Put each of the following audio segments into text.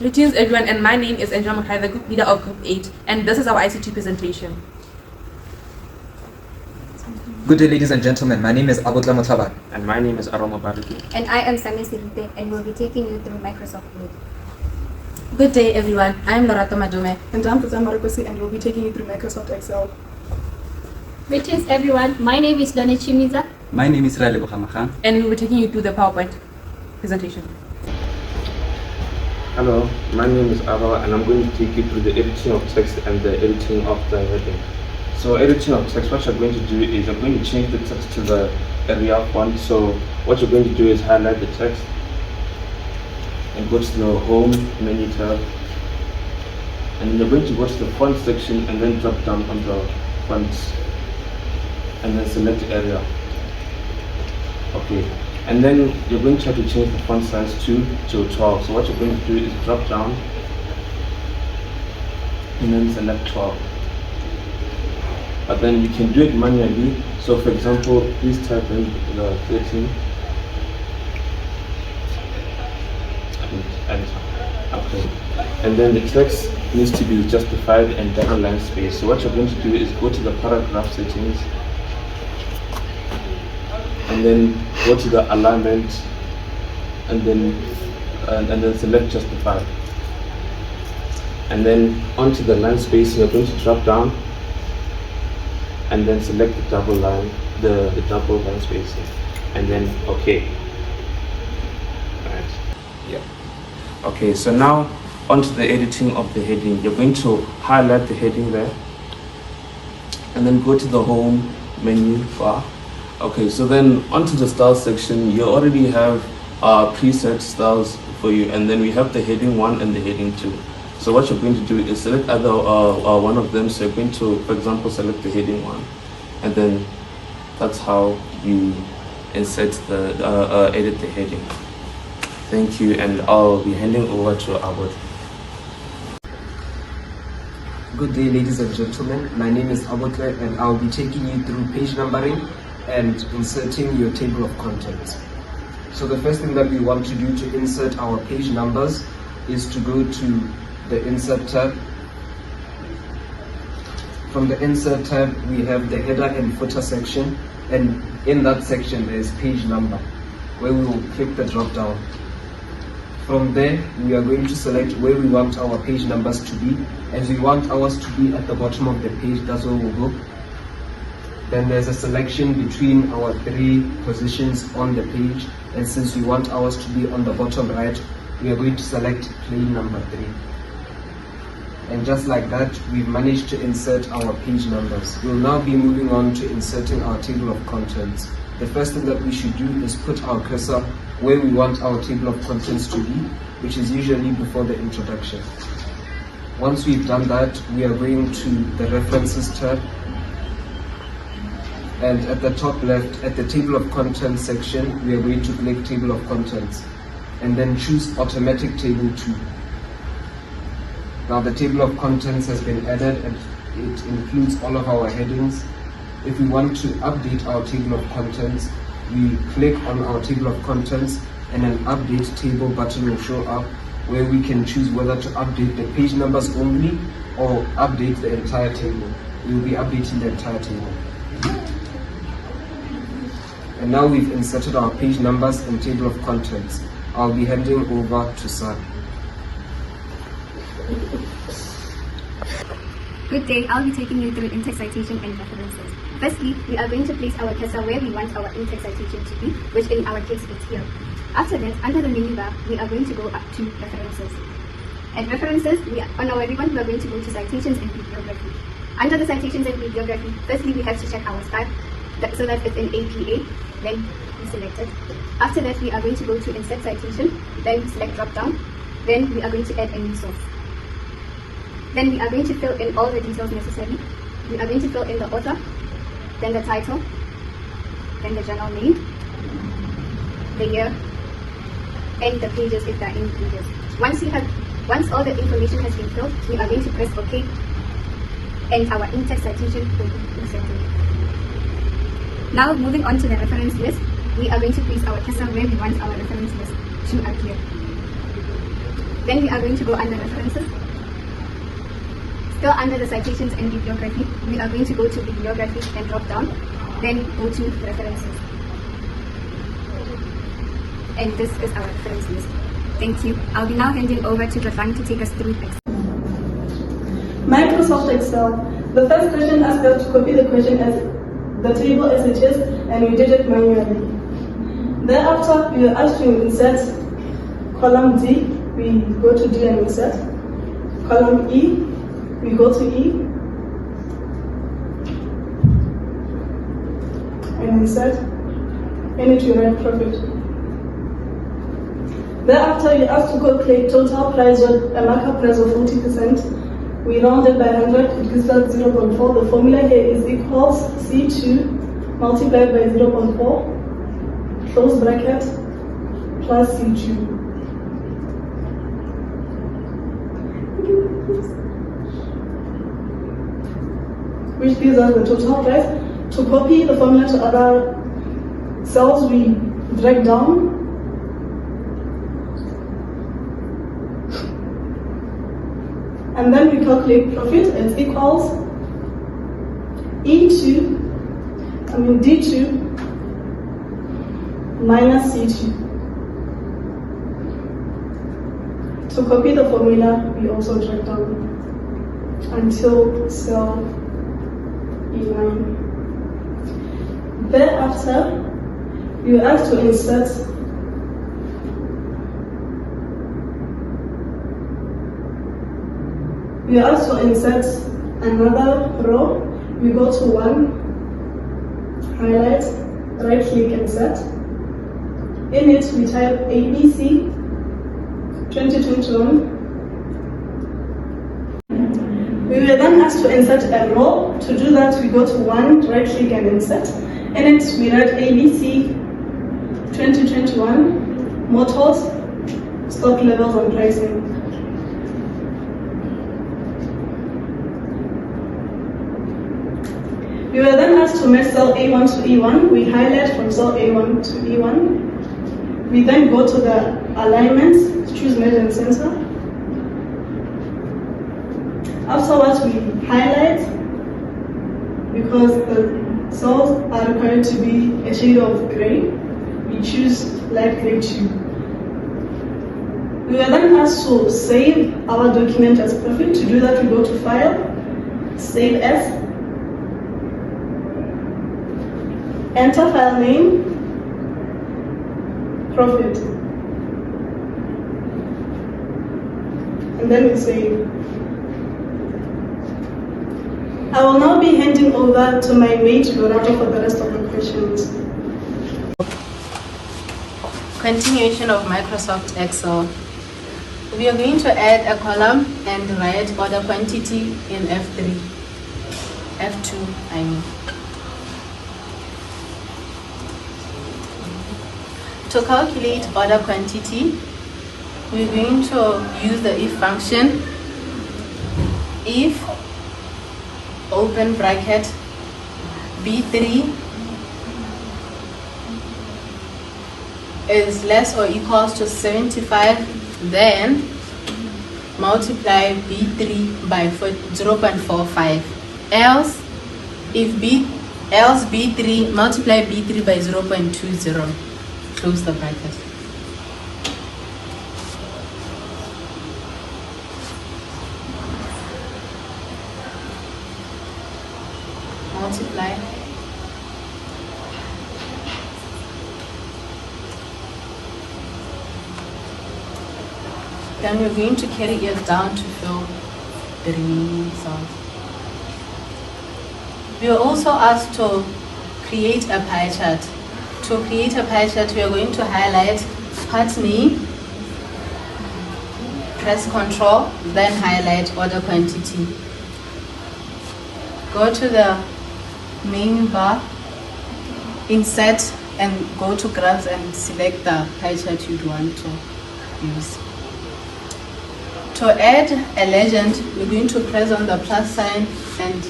Greetings everyone, and my name is Angela Makai, the group leader of Group 8, and this is our ICT presentation. Good day, ladies and gentlemen. My name is Abutla Mutaba. And my name is Aroma Baruki. And I am Sami Sirute, and we'll be taking you through Microsoft Word. Good day everyone, I am Lorato Madume. And I'm Fuzan Marukosi, and we'll be taking you through Microsoft Excel. Greetings everyone, my name is Doni Chimiza. My name is Riley Bukhamakhan. And we will be taking you through the PowerPoint presentation. Hello, my name is Abawa, and I'm going to take you through the editing of text and the editing of the heading. So editing of text, what you're going to do is you're going to change the text to the area font. So what you're going to do is highlight the text and go to the home menu tab, and then you're going to go to the font section and then drop down on the fonts and then select area. Okay, and then you're going to have to change the font size to 12. So what you're going to do is drop down and then select 12. But then you can do it manually. So for example, please type in the 13 and enter. Okay, and then the text needs to be justified and double line space. So what you're going to do is go to the paragraph settings and then go to the alignment and then select justify, and then onto the line space you're going to drop down and then select the double line, the double line spacing, and then okay. Right. Yeah. Okay, so now onto the editing of the heading. You're going to highlight the heading there and then go to the home menu bar. Okay, so then onto the styles section, you already have preset styles for you, and then we have the heading 1 and the heading 2. So what you're going to do is select either one of them. So you're going to, for example, select the heading 1, and then that's how you insert the edit the heading. Thank you, and I'll be handing over to Abud. Good day, ladies and gentlemen. My name is Abutla, and I'll be taking you through page numbering and inserting your table of contents. So the first thing that we want to do to insert our page numbers is to go to the Insert tab. From the Insert tab, we have the header and footer section, and in that section there is page number, where we will click the drop down. From there, we are going to select where we want our page numbers to be. As we want ours to be at the bottom of the page, that's where we'll go. Then there's a selection between our 3 positions on the page, and since we want ours to be on the bottom right, we are going to select plain number 3. And just like that, we've managed to insert our page numbers. We'll now be moving on to inserting our table of contents. The first thing that we should do is put our cursor where we want our table of contents to be, which is usually before the introduction. Once we've done that, we are going to the References tab, and at the top left, at the Table of Contents section, we are going to click Table of Contents, and then choose Automatic Table 2. Now the Table of Contents has been added, and it includes all of our headings. If we want to update our Table of Contents, we click on our Table of Contents, and an Update Table button will show up, where we can choose whether to update the page numbers only or update the entire table. We will be updating the entire table. And now we've inserted our page numbers and table of contents. I'll be handing over to Sam. Good day, I'll be taking you through in-text citation and references. Firstly, we are going to place our cursor where we want our in-text citation to be, which in our case is here. After that, under the menu bar, we are going to go up to references. At references, on our ribbon, we are going to go to citations and bibliography. Under the citations and bibliography, firstly we have to check our style, so that it's in APA, then we select it. After that, we are going to go to insert citation, then select drop down, then we are going to add a new source. Then we are going to fill in all the details necessary. We are going to fill in the author, then the title, then the journal name, the year, and the pages if there are any pages. Once all the information has been filled, we are going to press OK, and our in-text citation will be inserted. Now moving on to the reference list, we are going to place our cursor where we want our reference list to appear. Then we are going to go under references. Still under the citations and bibliography, we are going to go to bibliography and drop down, then go to references. And this is our reference list. Thank you. I'll be now handing over to Rafang to take us through Excel. Microsoft Excel. The first question asked us to copy the question as the table as it is, and we did it manually. Thereafter, we were asked to insert column D. We go to D and insert. Column E, we go to E and insert. And it will write profit. Thereafter, you have to calculate total price with a markup price of 40%. We rounded by 100, it gives us 0.4. The formula here is equals C2 multiplied by 0.4, close bracket, plus C2. Which gives us the total price. To copy the formula to other cells, we drag down. And then we calculate profit as equals D2 minus C2. To copy the formula, we also drag down until cell E9. Thereafter, you have to insert we also insert another row. We go to 1, highlight, right click, insert. In it, we type ABC 2021. We were then asked to insert a row. To do that, we go to 1, right click, and insert. In it, we write ABC 2021, motors, stock levels, and pricing. We were then asked to match cell A1 to E1. We highlight from cell A1 to E1. We then go to the alignments, choose measure and center. Afterwards, we highlight because the cells are required to be a shade of gray. We choose light gray too. We were then asked to save our document as profit. To do that, we go to File, Save As. Enter file name, profit, and then we save. I will now be handing over to my mate Donato for the rest of the questions. Continuation of Microsoft Excel. We are going to add a column and write order quantity in F3, F2 I mean. To calculate order quantity, we're going to use the if function. If, open bracket, B3 is less or equals to 75, then multiply B3 by 0.45. Else, B3, multiply B3 by 0.20. Close the bracket. Multiply. Then we're going to carry it down to fill the remaining cells. We are also asked to create a pie chart. To create a pie chart, we are going to highlight part name, press Ctrl, then highlight order quantity. Go to the menu bar, insert, and go to graphs and select the pie chart you'd want to use. To add a legend, we're going to press on the plus sign and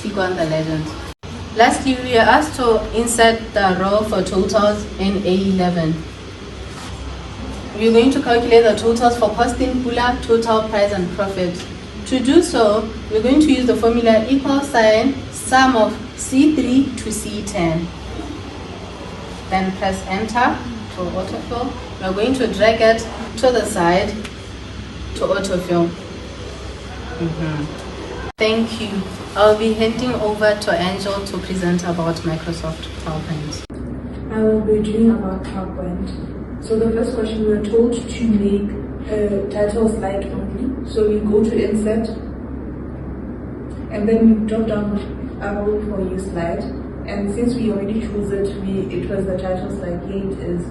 click on the legend. Lastly, we are asked to insert the row for totals in A11. we're going to calculate the totals for costing, puller, total, price, and profit. To do so, we're going to use the formula equal sign sum of C3 to C10. Then press enter to autofill. We're going to drag it to the side to autofill. Thank you. I'll be handing over to Angel to present about Microsoft PowerPoint. I will be doing about PowerPoint. So the first question, we were told to make a title slide only. So we go to insert and then we drop down arrow for use slide. And since we already chose it, it was the title slide. Here it is.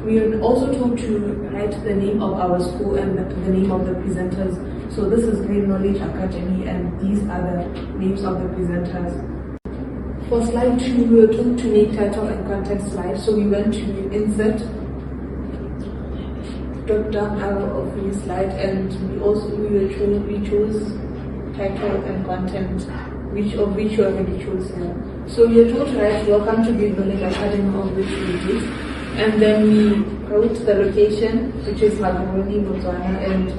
We are also told to write the name of our school and the name of the presenters. So this is Green Knowledge Academy and these are the names of the presenters. For slide 2, we were told to make title and content slide. So we went to insert, drop down arrow of new slide, and we chose title and content, which we already chose here. So we are told to write welcome to Green Knowledge Academy, of which we did. And then we wrote the location, which is Malagoni, Botswana, and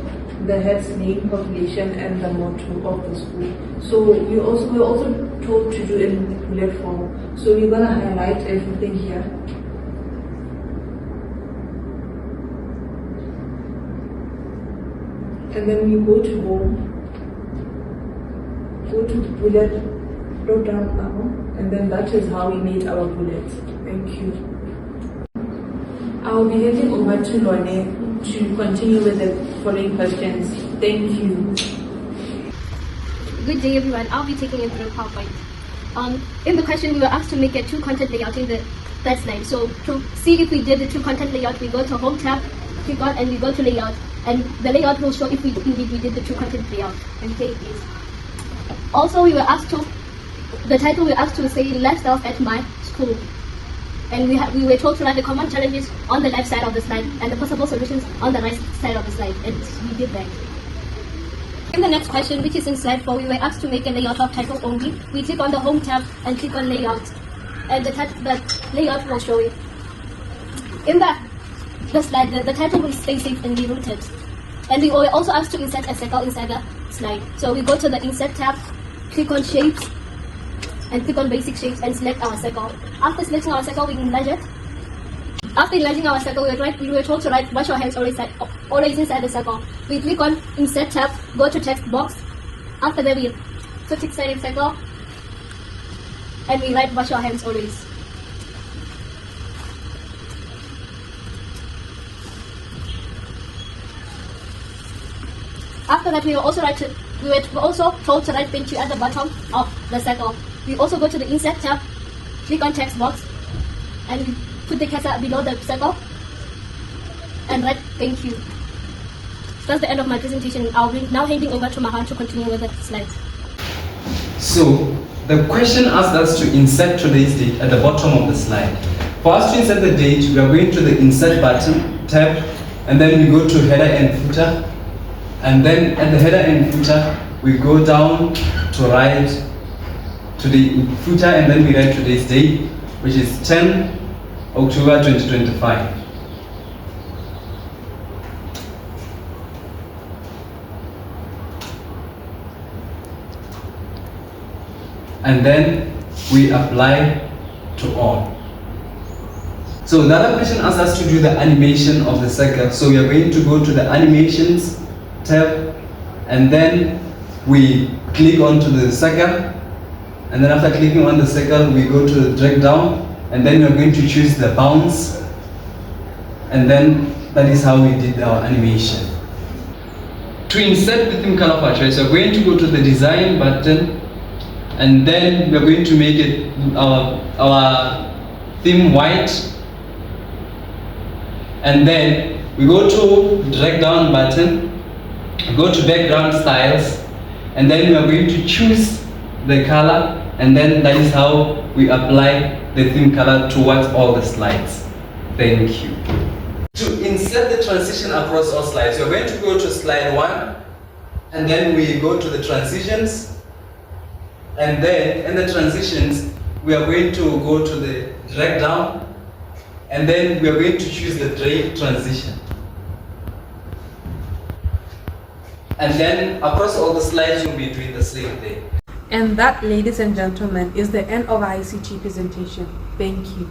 the head's name, population, and the motto of the school. So we're also told to do it in bullet form. So we're gonna highlight everything here. And then we go to home, go to bullet, drop down arrow, and then that is how we made our bullets. Thank you. I will be handing over to Lorne to continue with the following questions. Thank you. Good day, everyone. I'll be taking you through PowerPoint. In the question, we were asked to make a true content layout in the third slide. So to see if we did the true content layout, we go to Home tab, click on, and we go to Layout. And the layout will show if we did the true content layout. Okay, please. Also, we were asked to, the title we were asked to say Lifestyles at My School. And we were told to write the common challenges on the left side of the slide and the possible solutions on the right side of the slide, and we did that. In the next question, which is in slide 4, we were asked to make a layout of title only. We click on the Home tab and click on Layout, and the layout will show it. In the slide, the title will stay safe and be rooted. And we were also asked to insert a circle inside the slide. So we go to the Insert tab, click on Shapes, and click on Basic Shapes and select our circle. After selecting our circle, we enlarge it. After enlarging our circle, we were told to write wash your hands always inside the circle. We click on Insert tab, go to Text box. After that, we put it inside the circle and we write wash your hands always. After that, we were also told to write thank you at the bottom of the circle. We also go to the Insert tab, click on Text box, and we put the cursor below the circle and write thank you. That's the end of my presentation. I'll be now handing over to Mahan to continue with the slides. So the question asked us to insert today's date at the bottom of the slide. For us to insert the date, we are going to the Insert button tab, and then we go to Header and Footer. And then at the header and footer, we go down to write to the footer, and then we write today's date, which is 10 October 2025. And then we apply to all. So the other question asked us to do the animation of the circle. So we are going to go to the Animations tab, and then we click onto the circle, and then after clicking on the circle, we go to the drag down, and then we are going to choose the bounce, and then that is how we did our animation. To insert the theme color of our choice, we are going to go to the Design button, and then we are going to make it our theme white, and then we go to drag down button, go to Background Styles, and then we are going to choose the color, and then that is how we apply the theme color towards all the slides. Thank you. To insert the transition across all slides, you're going to go to slide 1, and then we go to the transitions, and then in the transitions we are going to go to the drag down, And then we are going to choose the drape transition. And then across all the slides, you'll be doing the same thing. And that, ladies and gentlemen, is the end of our ICT presentation. Thank you.